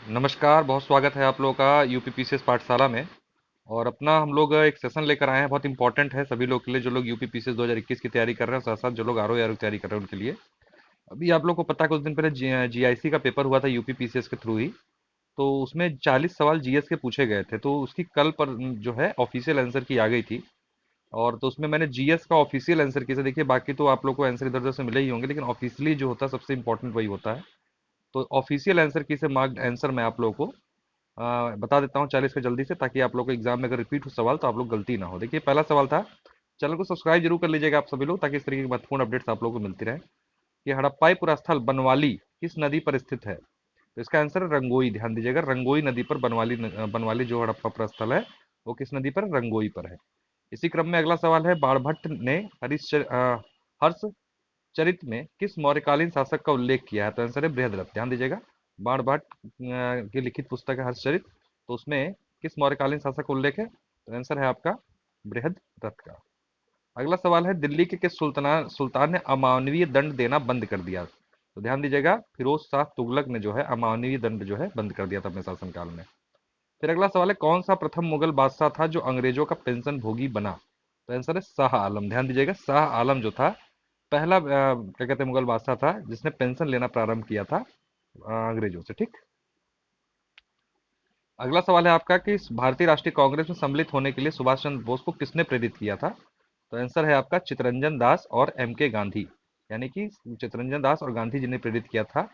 नमस्कार, बहुत स्वागत है आप लोगों का यूपीपीसीएस पाठशाला में। और अपना हम लोग एक सेशन लेकर आए हैं, बहुत इंपॉर्टेंट है सभी लोग के लिए, जो लोग यूपीपीसीएस 2021 की तैयारी कर रहे हैं, साथ साथ जो लोग आरओ की तैयारी कर रहे हैं उनके लिए। अभी आप लोग को पता है कुछ दिन पहले जीआईसी का पेपर हुआ था यूपीपीसीएस के थ्रू ही। तो उसमें 40 सवाल जीएस के पूछे गए थे, तो उसकी कल पर जो है ऑफिशियल आंसर की आ गई थी। और तो उसमें मैंने जीएस का ऑफिशियल आंसर किया था। देखिए, बाकी तो आप लोग को आंसर इधर उधर से मिले ही होंगे, लेकिन ऑफिशियली जो होता है सबसे इंपॉर्टेंट वही होता है। तो ऑफिशियल आंसर की से मार्क्ड आंसर मैं आप लोगों को बता देता हूँ 40 का जल्दी से, ताकि आप लोग को एग्जाम में अगर रिपीट हो सवाल तो आप लोग गलती ना हो। देखिए, पहला सवाल था, चैनल को सब्सक्राइब जरूर कर लीजिएगा आप सभी लोग, ताकि इस तरीके की महत्वपूर्ण अपडेट्स आप लोगों को मिलती रहे। कि हड़प्पाई पुरास्थल बनवाली किस नदी पर स्थित है? तो इसका आंसर है रंगोई। ध्यान दीजिएगा, रंगोई नदी पर बनवाली जो हड़प्पा पुरास्थल है वो किस नदी पर? रंगोई पर है। इसी क्रम में अगला सवाल है, बाणभट्ट ने हर्ष चरित में किस मौर्यकालीन शासक का उल्लेख किया है? तो आंसर है बृहद्रथ। ध्यान दीजिएगा, बाणभट्ट की लिखित पुस्तक है हर्षचरित, तो उसमें किस मौर्यकालीन शासक का उल्लेख है? तो आंसर है आपका बृहद्रथ का। अगला सवाल है, दिल्ली के किस सुल्तान ने अमानवीय दंड देना बंद कर दिया? तो ध्यान दीजिएगा, फिरोज शाह तुगलक ने जो है अमानवीय दंड जो है बंद कर दिया था अपने शासनकाल में। फिर अगला सवाल है, कौन सा प्रथम मुगल बादशाह था जो अंग्रेजों का पेंशन भोगी बना? तो आंसर है शाह आलम। ध्यान दीजिएगा, शाह आलम जो था पहला क्या कहते हैं मुगल बादशाह था जिसने पेंशन लेना प्रारंभ किया था अंग्रेजों से। ठीक। अगला सवाल है आपका कि भारतीय राष्ट्रीय कांग्रेस में सम्मिलित होने के लिए सुभाष चंद्र बोस को किसने प्रेरित किया था? तो आंसर है आपका चित्तरंजन दास और एम के गांधी। यानी कि चित्तरंजन दास और गांधी जी ने प्रेरित किया था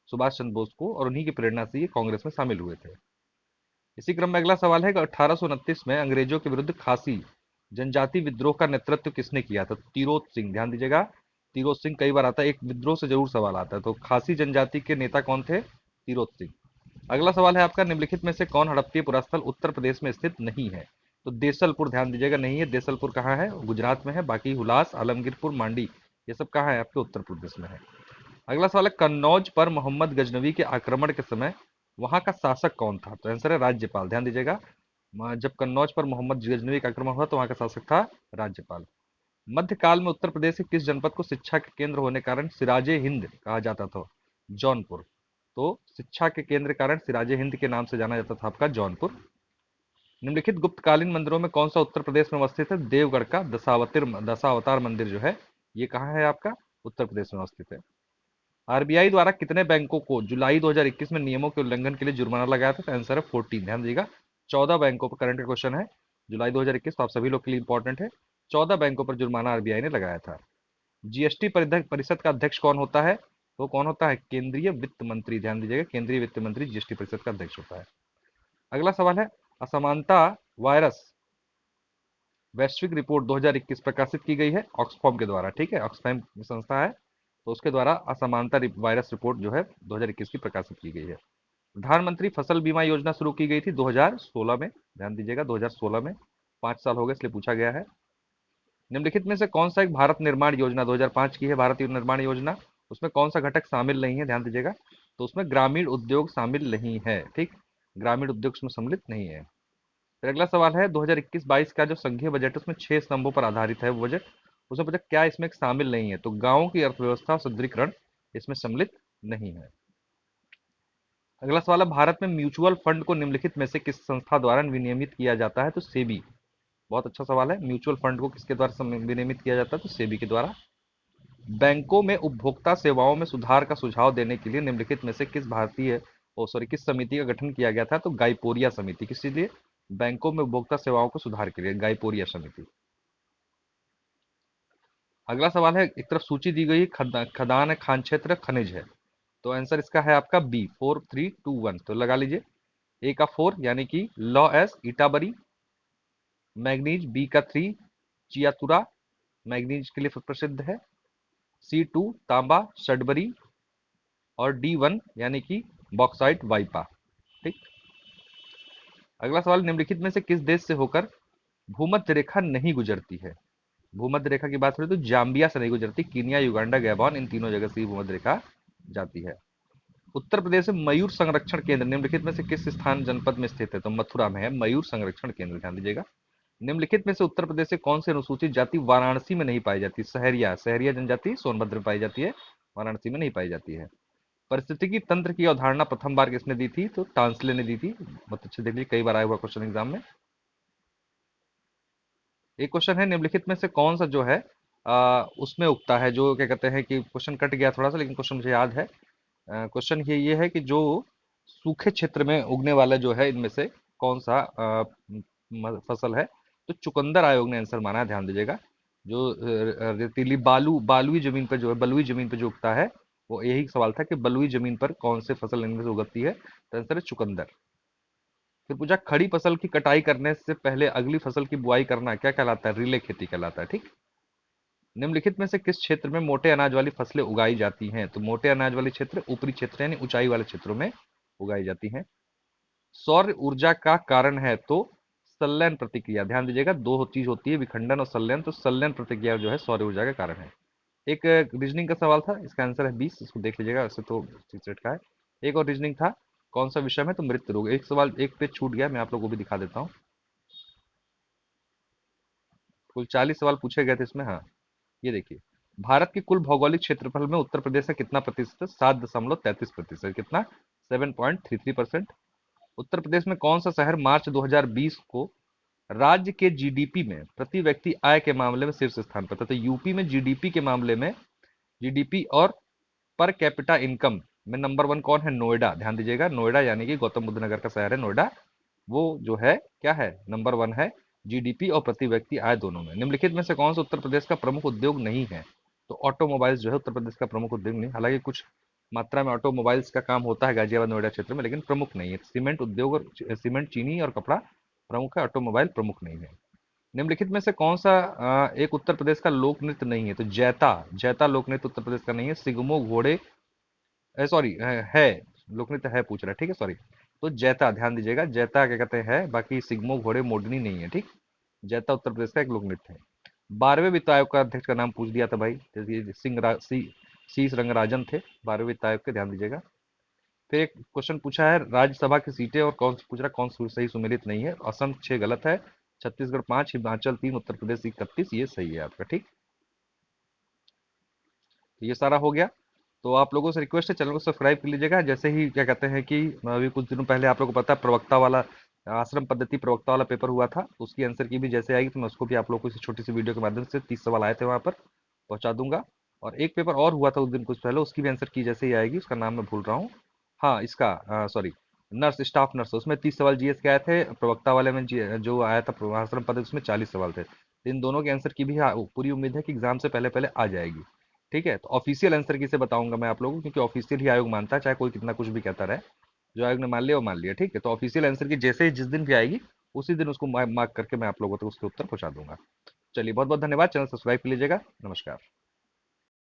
सुभाष चंद्र बोस को, और उन्हीं की प्रेरणा से ये कांग्रेस में शामिल हुए थे। इसी क्रम में अगला सवाल है कि 1829 में अंग्रेजों के विरुद्ध खासी जनजाति विद्रोह का नेतृत्व किसने किया था? तिरोत सिंह। ध्यान दीजिएगा, तिरोत सिंह कई बार आता है, एक विद्रोह से जरूर सवाल आता है। तो खासी जनजाति के नेता कौन थे? तिरोत सिंह। अगला सवाल है आपका, निम्नलिखित में से कौन हड़प्पीय पुरास्थल उत्तर प्रदेश में स्थित नहीं है? तो देसलपुर। ध्यान दीजिएगा, नहीं है। देसलपुर कहाँ है? गुजरात में है। बाकी हुलास, आलमगीरपुर, मांडी, ये सब कहाँ है? आपके उत्तर प्रदेश में है। अगला सवाल है, कन्नौज पर मोहम्मद गजनवी के आक्रमण के समय वहां का शासक कौन था? तो आंसर है राज्यपाल। ध्यान दीजिएगा, जब कन्नौज पर मोहम्मद गजनवी का आक्रमण हुआ तो वहां का शासक था राज्यपाल। मध्यकाल में उत्तर प्रदेश के किस जनपद को शिक्षा के केंद्र होने के कारण सिराजे हिंद कहा जाता था? जौनपुर। तो शिक्षा के केंद्र के कारण सिराजे हिंद के नाम से जाना जाता था आपका जौनपुर। निम्नलिखित गुप्तकालीन मंदिरों में कौन सा उत्तर प्रदेश में अवस्थित है? देवगढ़ का दशावतार मंदिर जो है ये कहाँ है आपका? उत्तर प्रदेश में अवस्थित है। आरबीआई द्वारा कितने बैंकों को जुलाई 2021 में नियमों के उल्लंघन के लिए जुर्माना लगाया था? तो आंसर है 14। ध्यान दीजिएगा, 14 बैंकों पर, करंट का क्वेश्चन है जुलाई 2021, तो आप सभी लोग के लिए इंपॉर्टेंट है। 14 बैंकों पर जुर्माना आरबीआई ने लगाया था। जीएसटी परिषद का अध्यक्ष कौन होता है? वो कौन होता है? केंद्रीय वित्त मंत्री। ध्यान दीजिएगा, केंद्रीय वित्त मंत्री जीएसटी परिषद का अध्यक्ष होता है। अगला सवाल है, असमानता वायरस वैश्विक रिपोर्ट 2021 प्रकाशित की गई है ऑक्सफैम के द्वारा। ठीक है, ऑक्सफैम संस्था है, तो उसके द्वारा असमानता वायरस रिपोर्ट जो है 2021 की प्रकाशित की गई है। प्रधानमंत्री फसल बीमा योजना शुरू की गई थी 2016 में। ध्यान दीजिएगा, 2016 में, 5 साल हो गए इसलिए पूछा गया है। निम्नलिखित में से कौन सा एक भारत निर्माण योजना 2005 की है? भारतीय निर्माण योजना, उसमें कौन सा घटक शामिल नहीं है? ध्यान दीजिएगा, तो उसमें ग्रामीण उद्योग शामिल नहीं है। ठीक, ग्रामीण उद्योग उसमें सम्मिलित नहीं है। फिर अगला सवाल है, 2021-22 का जो संघीय बजट है उसमें 6 स्तंभों पर आधारित है वो बजट, उसमें बजट क्या इसमें शामिल नहीं है? तो गांवों की अर्थव्यवस्था सुदृढ़ीकरण इसमें सम्मिलित नहीं है। अगला सवाल है, भारत में म्यूचुअल फंड को निम्नलिखित में से किस संस्था द्वारा विनियमित किया जाता है? तो सेबी। बहुत अच्छा सवाल है, म्यूचुअल फंड को किसके द्वारा विनियमित किया जाता है? तो सेबी के द्वारा। बैंकों में उपभोक्ता सेवाओं में सुधार का सुझाव देने के लिए निम्नलिखित में से किस समिति का गठन किया गया था? तो गाइपोरिया समिति। किस लिए? बैंकों में उपभोक्ता सेवाओं को सुधार के लिए गाइपोरिया समिति। अगला सवाल है, एक तरफ सूची दी गई, खदान है, खान क्षेत्र, खनिज है, तो आंसर इसका है आपका बी, 4 3 2 1। तो लगा लीजिए, ए का 4 यानी कि लॉ एस इटाबरी, मैग्नीज, बी का 3 चियातुरा, मैग्नीज के लिए प्रसिद्ध है, C2 तांबा सडबरी, और D1 यानी कि बॉक्साइट वाइपा। ठीक। अगला सवाल, निम्नलिखित में से किस देश से होकर भूमध्य रेखा नहीं गुजरती है? भूमध्य रेखा की बात करें तो जाम्बिया से नहीं गुजरती, कीनिया, युगांडा, गैबॉन, इन तीनों जगह से ही भूमध्य रेखा जाती है। उत्तर प्रदेश में मयूर संरक्षण केंद्र निम्नलिखित में से किस स्थान जनपद में स्थित है? तो मथुरा में है मयूर संरक्षण केंद्र। ध्यान दीजिएगा, निम्नलिखित में से उत्तर प्रदेश से कौन सी अनुसूचित जाति वाराणसी में नहीं पाई जाती? सहरिया, सहरिया जनजाति सोनभद्र में पाई जाती है, वाराणसी में नहीं पाई जाती है। परिस्थितिकी तंत्र की अवधारणा प्रथम बार किसने दी थी? तो टांसले ने दी थी। बहुत अच्छे, देख लीजिए कई बार आया हुआ क्वेश्चन एग्जाम में। एक क्वेश्चन है, निम्नलिखित में से कौन सा जो है उसमें उगता है, जो क्या कहते हैं कि क्वेश्चन कट गया थोड़ा सा, लेकिन क्वेश्चन मुझे याद है। क्वेश्चन ये है कि जो सूखे क्षेत्र में उगने वाला जो है, इनमें से कौन सा फसल है? तो चुकंदर आयोग ने आंसर माना है, ध्यान दीजिएगा। जो रेतीली बालुई जमीन पर जो है, बलुई जमीन पर जो उगता है, वो यही सवाल था कि बलुई जमीन पर कौन से फसल इनमें से उगती है, तो आंसर है चुकंदर। फिर पूछा, खड़ी फसल की कटाई करने से पहले अगली फसल की बुआई करना क्या कहलाता है? रिले खेती कहलाता है। ठीक। निम्नलिखित में से किस क्षेत्र में मोटे अनाज वाली फसलें उगाई जाती हैं? तो मोटे अनाज वाले क्षेत्र ऊपरी क्षेत्र यानी ऊंचाई वाले क्षेत्रों में उगाई जाती हैं। सौर ऊर्जा का कारण है तो संलयन प्रतिक्रिया। ध्यान दीजिएगा, दो चीज होती है, विखंडन और संलयन। तो संलयन प्रतिक्रिया जो है सौर ऊर्जा का कारण है। एक रीजनिंग का सवाल था, इसका आंसर है 20, इसको देख लीजिएगा, वैसे तो सेट का है। एक और रीजनिंग था, कौन सा विषय में? तो मृत्यु रोग। एक सवाल एक पेज छूट गया, मैं आप लोगों को भी दिखा देता हूँ। कुल 40 सवाल पूछे गए थे इसमें। हाँ, ये देखिए, भारत के कुल भौगोलिक क्षेत्रफल में उत्तर प्रदेश का कितना प्रतिशत? 7.33%। कितना? 7.33%। उत्तर प्रदेश में कौन सा शहर मार्च 2020 को राज्य के जीडीपी में प्रति व्यक्ति आय के मामले में शीर्ष स्थान पर था? तो यूपी में जीडीपी के मामले में, जीडीपी और पर कैपिटा इनकम में नंबर वन कौन है? नोएडा। ध्यान दीजिएगा, नोएडा यानी कि गौतम बुद्ध नगर का शहर है नोएडा, वो जो है क्या है? नंबर वन है जीडीपी और प्रति व्यक्ति आय दोनों में। निम्नलिखित में से कौन सा उत्तर प्रदेश का प्रमुख उद्योग नहीं है? तो ऑटोमोबाइल्स जो है उत्तर प्रदेश का प्रमुख उद्योग नहीं। हालांकि कुछ मात्रा में ऑटोमोबाइल्स का काम होता है गाजियाबाद नोएडा क्षेत्र में, लेकिन प्रमुख नहीं है। सीमेंट उद्योग और सीमेंट, चीनी और कपड़ा प्रमुख है, ऑटोमोबाइल प्रमुख नहीं है। निम्नलिखित में से कौन सा एक उत्तर प्रदेश का लोक नृत्य नहीं है? तो जैता, जैता लोक नृत्य उत्तर प्रदेश का नहीं है। सिगमो घोड़े, सॉरी है, लोक नृत्य है पूछ रहा है, ठीक है, सॉरी। तो जैता, ध्यान दीजिएगा, जैता क्या कहते हैं, बाकी सिग्मो घोड़े मोडनी नहीं है। ठीक। जैता उत्तर प्रदेश का एक लोक नृत्य है। 12वें वित्त आयोग का अध्यक्ष का नाम पूछ दिया था भाई, जैसे सी रंगराजन थे 12वें वित्त आयोग के, ध्यान दीजिएगा। फिर एक क्वेश्चन पूछा है, राज्यसभा की सीटें और कौन पूछ रहा, कौन सही सुमेलित नहीं है? असम 6 गलत है, छत्तीसगढ़ 5, हिमाचल 3, उत्तर प्रदेश 31, ये सही है आपका। ठीक। तो ये सारा हो गया। तो आप लोगों से रिक्वेस्ट है, चैनल को सब्सक्राइब कर लीजिएगा। जैसे ही क्या कहते हैं कि अभी कुछ दिनों पहले आप लोगों को पता है प्रवक्ता वाला, आश्रम पद्धति प्रवक्ता वाला पेपर हुआ था, तो उसकी आंसर की भी जैसे आएगी तो मैं उसको भी आप लोगों को इस छोटी सी वीडियो के माध्यम से 30 सवाल आए थे वहां पर पहुंचा दूंगा। और एक पेपर और हुआ था उस दिन कुछ पहले, उसकी भी आंसर की जैसे ही आएगी, उसका नाम मैं भूल रहा हूँ। हाँ, इसका सॉरी, नर्स, स्टाफ नर्स, उसमें 30 सवाल जीएस के आए थे। प्रवक्ता वाले में जो आया था आश्रम पद्धति, उसमें 40 सवाल थे। इन दोनों के आंसर की भी पूरी उम्मीद है कि एग्जाम से पहले पहले आ जाएगी। ठीक है, तो ऑफिशियल आंसर किसे बताऊंगा मैं आप लोगों को, क्योंकि ऑफिशियल ही आयोग मानता है, चाहे कोई कितना कुछ भी कहता रहे। जो आयोग ने मान लिया वो मान लिया। ठीक है, तो ऑफिशियल आंसर की जैसे ही जिस दिन भी आएगी, उसी दिन उसको मार्क करके मैं आप लोगों तक उसके उत्तर पहुंचा दूंगा। चलिए, बहुत बहुत धन्यवाद, चैनल सब्सक्राइब कर लीजिएगा। नमस्कार।